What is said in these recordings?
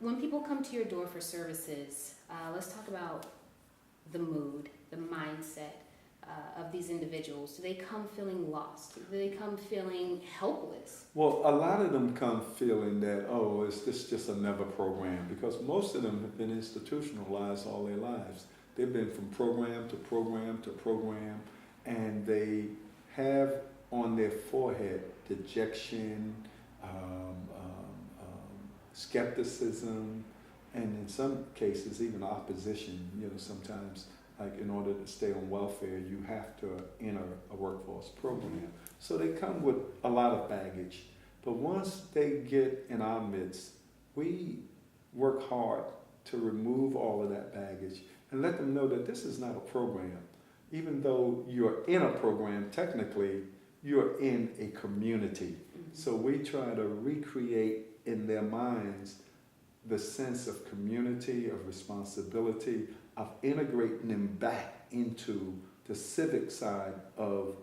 when people come to your door for services, let's talk about the mood, the mindset of these individuals. Do they come feeling lost? Do they come feeling helpless? Well, a lot of them come feeling that, oh, is this just another program? Because most of them have been institutionalized all their lives. They've been from program to program to program, and they have on their forehead dejection, skepticism, and in some cases even opposition. You know, sometimes, like in order to stay on welfare, you have to enter a workforce program. So they come with a lot of baggage. But once they get in our midst, we work hard to remove all of that baggage and let them know that this is not a program. Even though you're in a program, technically, you're in a community. So we try to recreate in their minds the sense of community, of responsibility, of integrating them back into the civic side of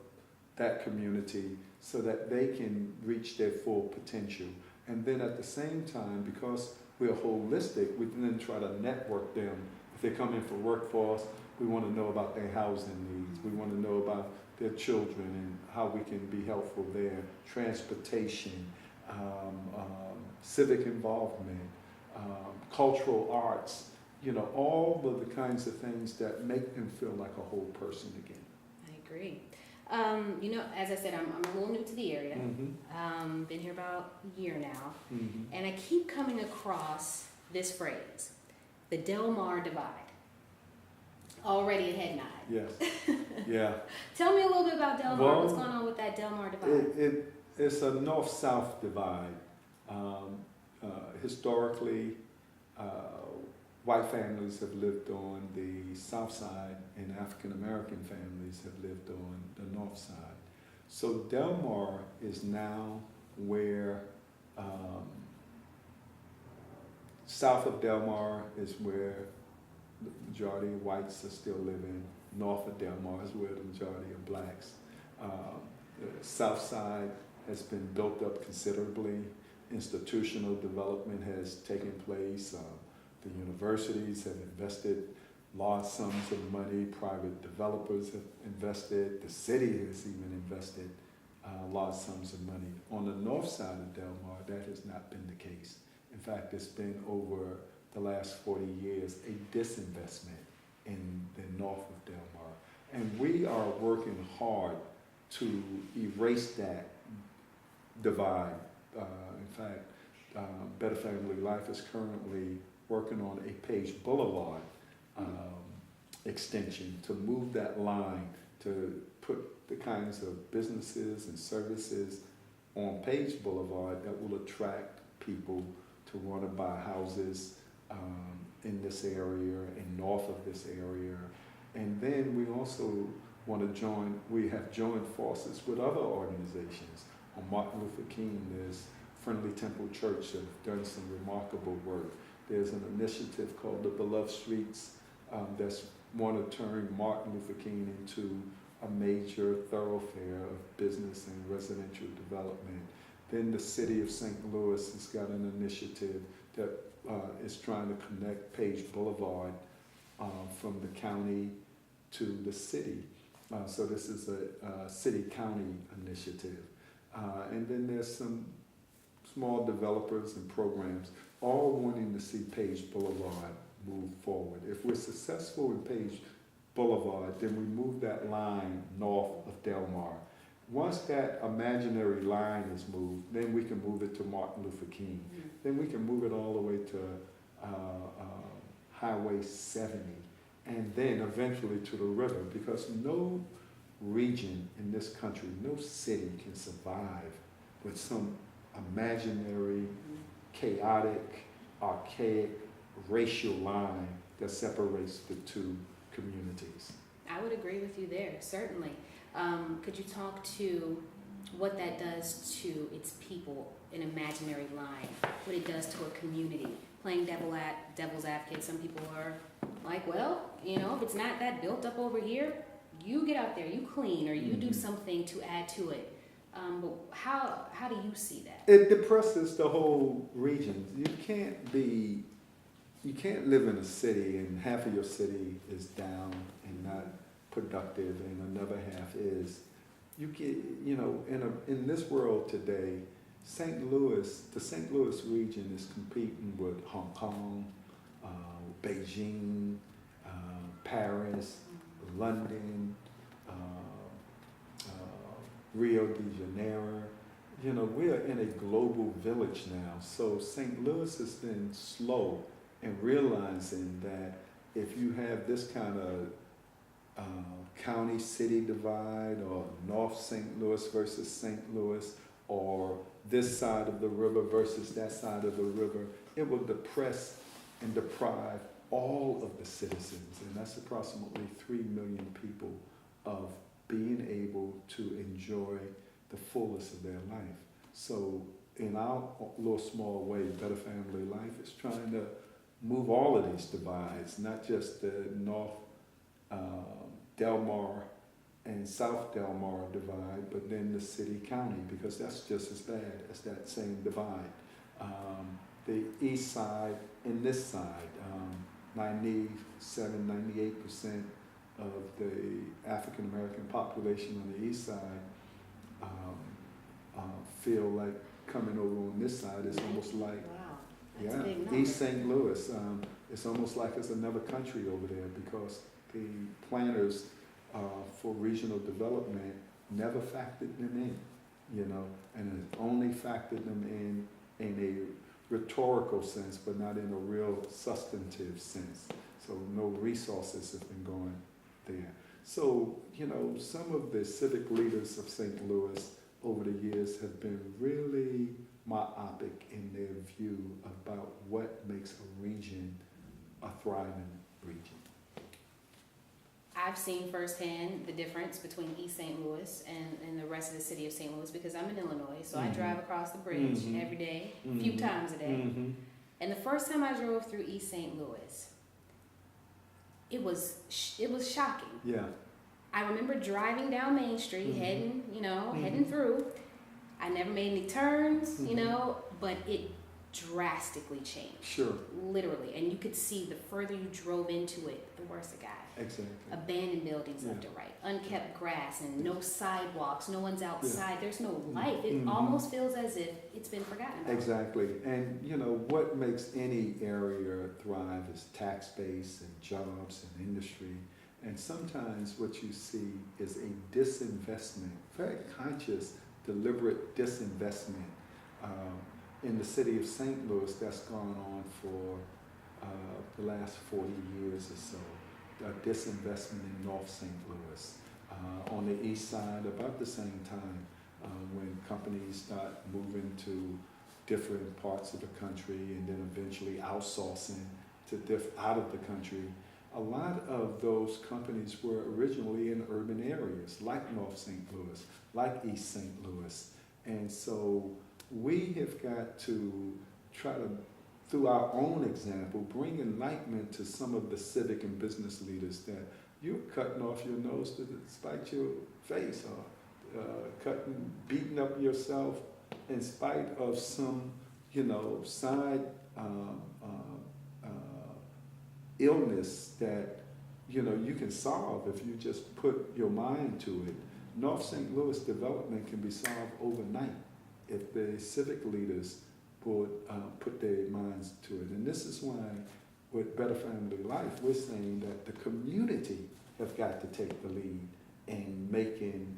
that community so that they can reach their full potential. And then at the same time, because we're holistic, we then try to network them. If they come in for workforce, we want to know about their housing needs. We want to know about their children and how we can be helpful there, transportation, civic involvement, cultural arts, you know, all of the kinds of things that make them feel like a whole person again. I agree. You know, as I said, I'm a little new to the area. Been here about a year now. And I keep coming across this phrase, the Del Mar divide. Already a head nod. Yes. Yeah. Tell me a little bit about Del Mar. What's going on with that Del Mar divide? It's a north-south divide. Historically, white families have lived on the south side and African-American families have lived on the north side. So Del Mar is now where, south of Del Mar is where the majority of whites are still living. North of Del Mar is where the majority of blacks. The south side has been built up considerably. Institutional development has taken place. The universities have invested large sums of money. Private developers have invested. The city has even invested large sums of money. On the north side of Del Mar, that has not been the case. In fact, it's been over the last 40 years a disinvestment in the north of Del Mar. And we are working hard to erase that divide. In fact, Better Family Life is currently working on a Page Boulevard extension to move that line, to put the kinds of businesses and services on Page Boulevard that will attract people to want to buy houses in this area and north of this area. And then we also want to we have joined forces with other organizations. On Martin Luther King, there's Friendly Temple Church that have done some remarkable work. There's an initiative called the Beloved Streets that's want to turn Martin Luther King into a major thoroughfare of business and residential development. Then the city of St. Louis has got an initiative that is trying to connect Page Boulevard from the county to the city. So this is a city-county initiative. And then there's some small developers and programs all wanting to see Page Boulevard move forward. If we're successful in Page Boulevard, then we move that line north of Del Mar. Once that imaginary line is moved, then we can move it to Martin Luther King. Then we can move it all the way to Highway 70, and then eventually to the river, because no region in this country, no city can survive with some imaginary, chaotic, archaic, racial line that separates the two communities. I would agree with you there, certainly. Could you talk to what that does to its people, an imaginary line, what it does to a community? Playing devil's advocate, some people are like, well, you know, if it's not that built up over here, you get out there, you clean, or you do something to add to it. But how do you see that? It depresses the whole region. You can't live in a city and half of your city is down and not productive, and another half is. You get, in this world today, the St. Louis region is competing with Hong Kong, Beijing, Paris, London, Rio de Janeiro. We are in a global village now. So St. Louis has been slow in realizing that if you have this kind of county-city divide, or North St. Louis versus St. Louis, or this side of the river versus that side of the river, it will depress and deprive all of the citizens, and that's approximately 3 million people, of being able to enjoy the fullest of their life. So in our little small way, Better Family Life is trying to move all of these divides, not just the North Del Mar and South Del Mar divide, but then the city-county, because that's just as bad as that same divide. The east side and this side, 97, 98% of the African-American population on the east side feel like coming over on this side is almost like, wow, that's a yeah, big number. East St. Louis, it's almost like it's another country over there, because the planners for regional development never factored them in, and it only factored them in a rhetorical sense, but not in a real substantive sense. So no resources have been going there. So, some of the civic leaders of St. Louis over the years have been really myopic in their view about what makes a region a thriving region. I've seen firsthand the difference between East St. Louis and the rest of the city of St. Louis, because I'm in Illinois, so I drive across the bridge every day, a few times a day. And the first time I drove through East St. Louis, it was shocking. Yeah. I remember driving down Main Street, heading through. I never made any turns, but it drastically changed. Sure. Literally. And you could see the further you drove into it, the worse it got. Exactly. Abandoned buildings left and right, unkept grass, and no sidewalks, no one's outside, there's no life. It almost feels as if it's been forgotten about. Exactly. And what makes any area thrive is tax base and jobs and industry. And sometimes what you see is a disinvestment, very conscious, deliberate disinvestment in the city of St. Louis that's gone on for the last 40 years or so. Disinvestment in North St. Louis. On the east side, about the same time, when companies start moving to different parts of the country and then eventually outsourcing to out of the country, a lot of those companies were originally in urban areas like North St. Louis, like East St. Louis. And so we have got to try to, through our own example, bring enlightenment to some of the civic and business leaders that you're cutting off your nose to spite your face, or beating up yourself in spite of some, side illness that, you can solve if you just put your mind to it. North St. Louis development can be solved overnight if the civic leaders would put their minds to it. And this is why with Better Family Life, we're saying that the community have got to take the lead in making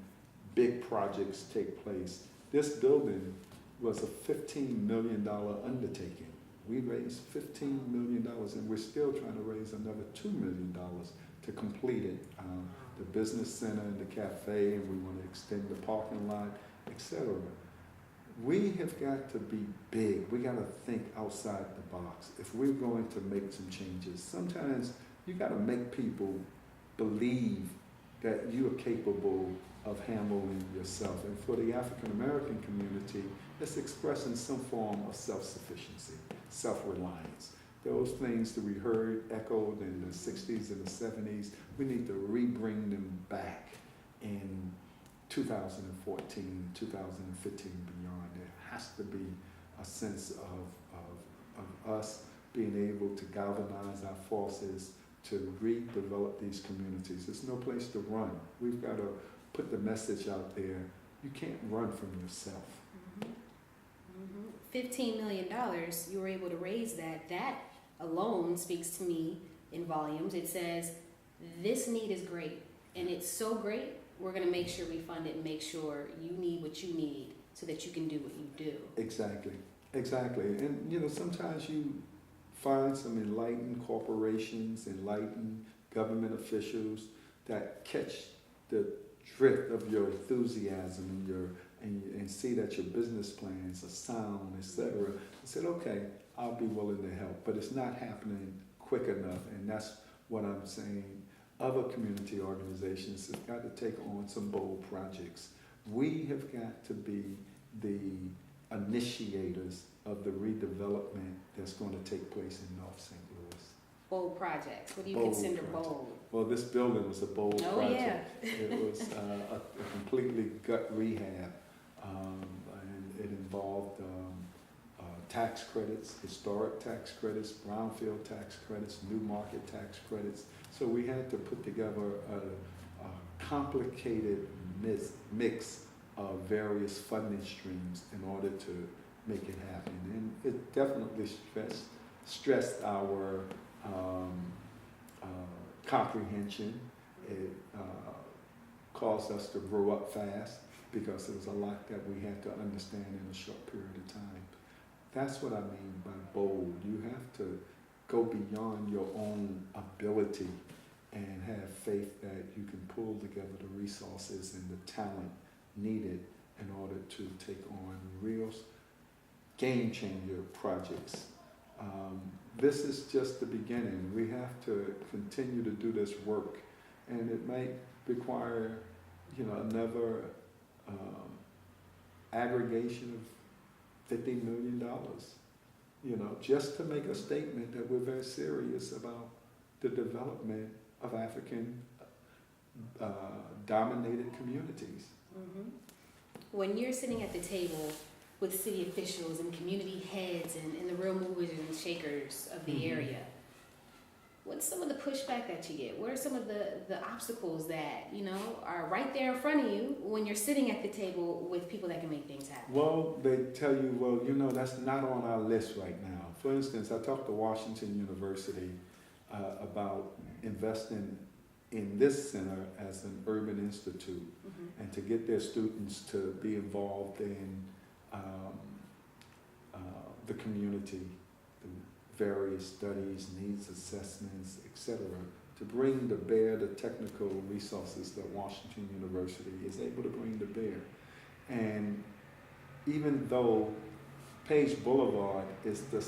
big projects take place. This building was a $15 million undertaking. We raised $15 million, and we're still trying to raise another $2 million to complete it. The business center and the cafe, and we want to extend the parking lot, etc. We have got to be big. We got to think outside the box. If we're going to make some changes, sometimes you got to make people believe that you are capable of handling yourself. And for the African American community, it's expressing some form of self-sufficiency, self-reliance. Those things that we heard echoed in the 60s and the 70s, we need to re-bring them back and 2014, 2015 beyond. There has to be a sense of us being able to galvanize our forces to redevelop these communities. There's no place to run. We've got to put the message out there. You can't run from yourself. $15 million, you were able to raise that. That alone speaks to me in volumes. It says, this need is great, and it's so great, we're going to make sure we fund it and make sure you need what you need so that you can do what you do. Exactly. And, you know, sometimes you find some enlightened corporations, enlightened government officials that catch the drift of your enthusiasm and see that your business plans are sound, etc. I said, okay, I'll be willing to help, but it's not happening quick enough, and that's what I'm saying. Other community organizations have got to take on some bold projects. We have got to be the initiators of the redevelopment that's going to take place in North St. Louis. Bold projects. What do you Bold consider project. bold? Well, this building was a bold Oh, project. yeah. It was a completely gut rehab, and it involved tax credits, historic tax credits, brownfield tax credits, new market tax credits. So we had to put together a complicated mix of various funding streams in order to make it happen. And it definitely stressed our comprehension. It caused us to grow up fast because there was a lot that we had to understand in a short period of time. That's what I mean by bold. You have to go beyond your own ability and have faith that you can pull together the resources and the talent needed in order to take on real game changer projects. This is just the beginning. We have to continue to do this work, and it might require, another aggregation of $50 million, just to make a statement that we're very serious about the development of African dominated communities. Mm-hmm. When you're sitting at the table with city officials and community heads and the real movers and shakers of the area, what's some of the pushback that you get? What are some of the obstacles that, are right there in front of you when you're sitting at the table with people that can make things happen? Well, they tell you, that's not on our list right now. For instance, I talked to Washington University about investing in this center as an urban institute, and to get their students to be involved in the community, the various studies, needs assessments, etc., to bring to bear the technical resources that Washington University is able to bring to bear. And even though Page Boulevard is the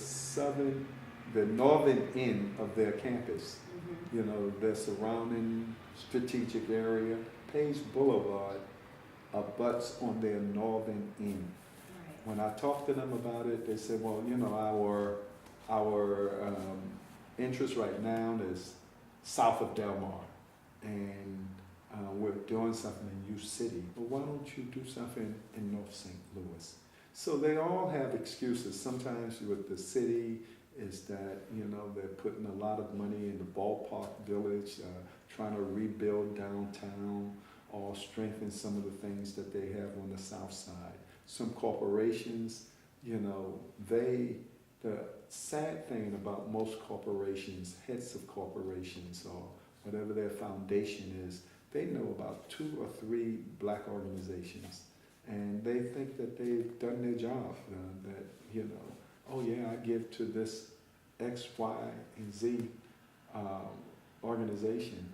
northern end of their campus, their surrounding strategic area, Page Boulevard abuts on their northern end. Right. When I talked to them about it, they said, well, our interest right now is south of Del Mar, and we're doing something in U City. But why don't you do something in North St. Louis? So they all have excuses. Sometimes with the city is that, they're putting a lot of money in the ballpark village, trying to rebuild downtown or strengthen some of the things that they have on the south side. Some corporations, the sad thing about most corporations, heads of corporations or whatever their foundation is, they know about 2 or 3 black organizations, and they think that they've done their job, oh yeah, I give to this X, Y, and Z organization.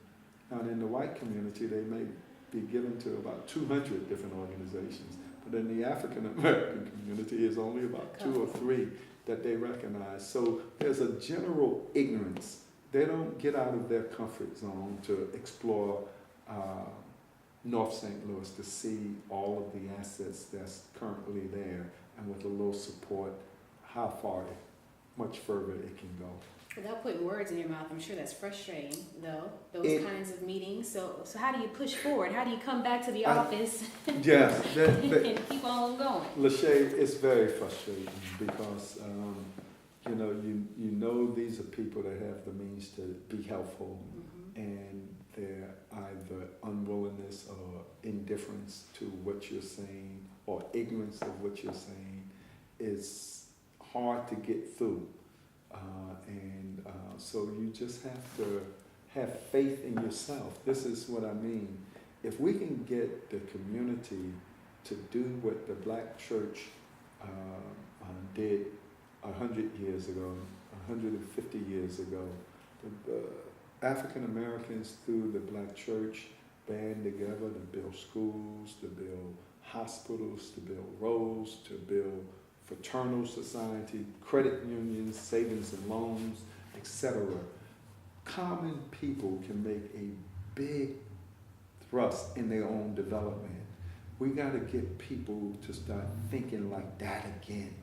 Now in the white community, they may be given to about 200 different organizations, but in the African American community, it's only about 2 or 3 that they recognize. So there's a general ignorance. They don't get out of their comfort zone to explore North St. Louis, to see all of the assets that's currently there, and with a little support, how far, much further it can go. Without putting words in your mouth, I'm sure that's frustrating, though, those It, kinds of meetings. So how do you push forward? How do you come back to the I, office yes, and keep on going? Lachey, it's very frustrating because, you know these are people that have the means to be helpful, and their either unwillingness or indifference to what you're saying or ignorance of what you're saying is hard to get through. So you just have to have faith in yourself. This is what I mean. If we can get the community to do what the black church did 100 years ago, 150 years ago, the African Americans through the black church band together to build schools, to build hospitals, to build roads, to build fraternal society, credit unions, savings and loans, etc. Common people can make a big thrust in their own development. We got to get people to start thinking like that again.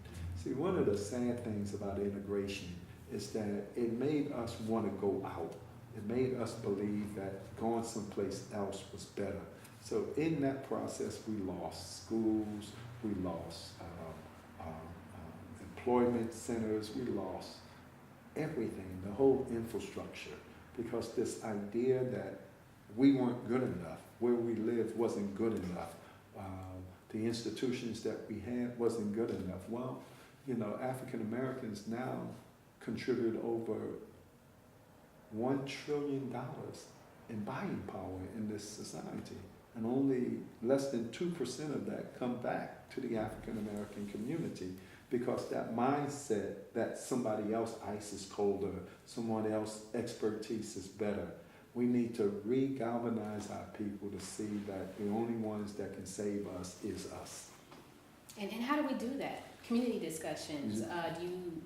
See, one of the sad things about integration is that it made us want to go out. It made us believe that going someplace else was better. So in that process, we lost schools, we lost employment centers, we lost everything, the whole infrastructure, because this idea that we weren't good enough, where we lived wasn't good enough, the institutions that we had wasn't good enough. Well, African Americans now contribute over $1 trillion in buying power in this society, and only less than 2% of that come back to the African American community, because that mindset that somebody else ice is colder, someone else expertise is better. We need to re-galvanize our people to see that the only ones that can save us is us. And how do we do that? Community discussions. Do you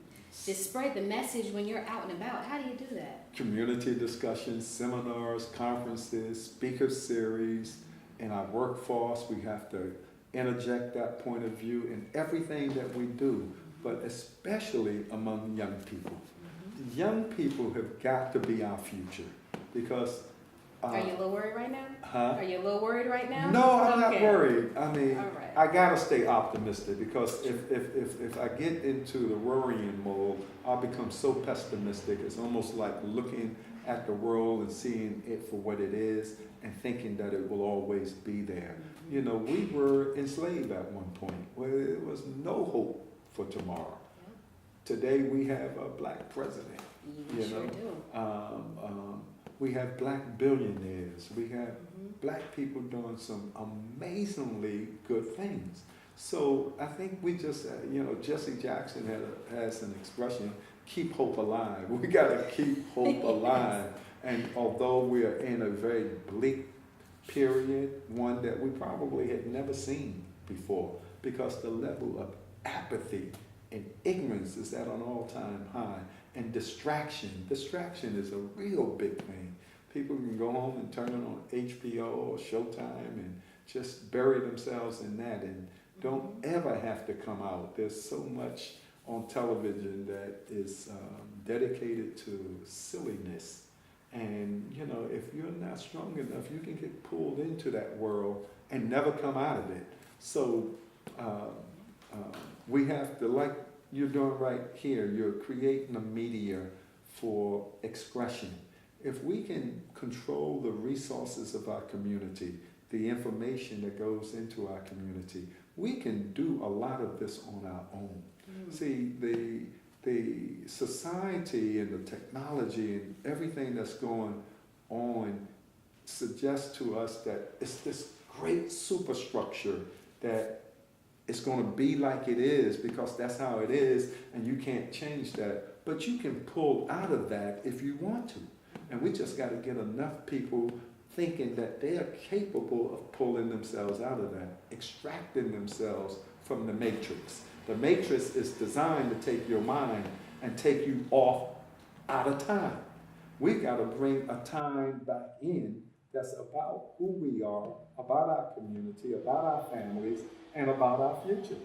just spread the message when you're out and about? How do you do that? Community discussions, seminars, conferences, speaker series. In our workforce, we have to interject that point of view in everything that we do, but especially among young people. Young people have got to be our future, because are you a little worried right now? Huh? Are you a little worried right now? No, I'm Okay. not worried. I mean, All right. I gotta stay optimistic, because if I get into the worrying mode, I'll become so pessimistic. It's almost like looking at the world and seeing it for what it is and thinking that it will always be there. We were enslaved at one point where there was no hope for tomorrow. Today we have a black president. You sure do. We have black billionaires. We have black people doing some amazingly good things. So I think we just, Jesse Jackson has an expression, keep hope alive. We got to keep hope alive. And although we are in a very bleak period, one that we probably had never seen before, because the level of apathy and ignorance is at an all-time high, and distraction is a real big thing. People can go home and turn it on HBO or Showtime and just bury themselves in that and don't ever have to come out. There's so much on television that is dedicated to silliness. And, if you're not strong enough, you can get pulled into that world and never come out of it. So we have to, like you're doing right here, you're creating a media for expression. If we can control the resources of our community, the information that goes into our community, we can do a lot of this on our own. See, the society and the technology and everything that's going on suggests to us that it's this great superstructure that it's going to be like it is because that's how it is, and you can't change that. But you can pull out of that if you want to. And we just got to get enough people thinking that they are capable of pulling themselves out of that, extracting themselves from the matrix. The matrix is designed to take your mind and take you off out of time. We got to bring a time back in that's about who we are, about our community, about our families, and about our future.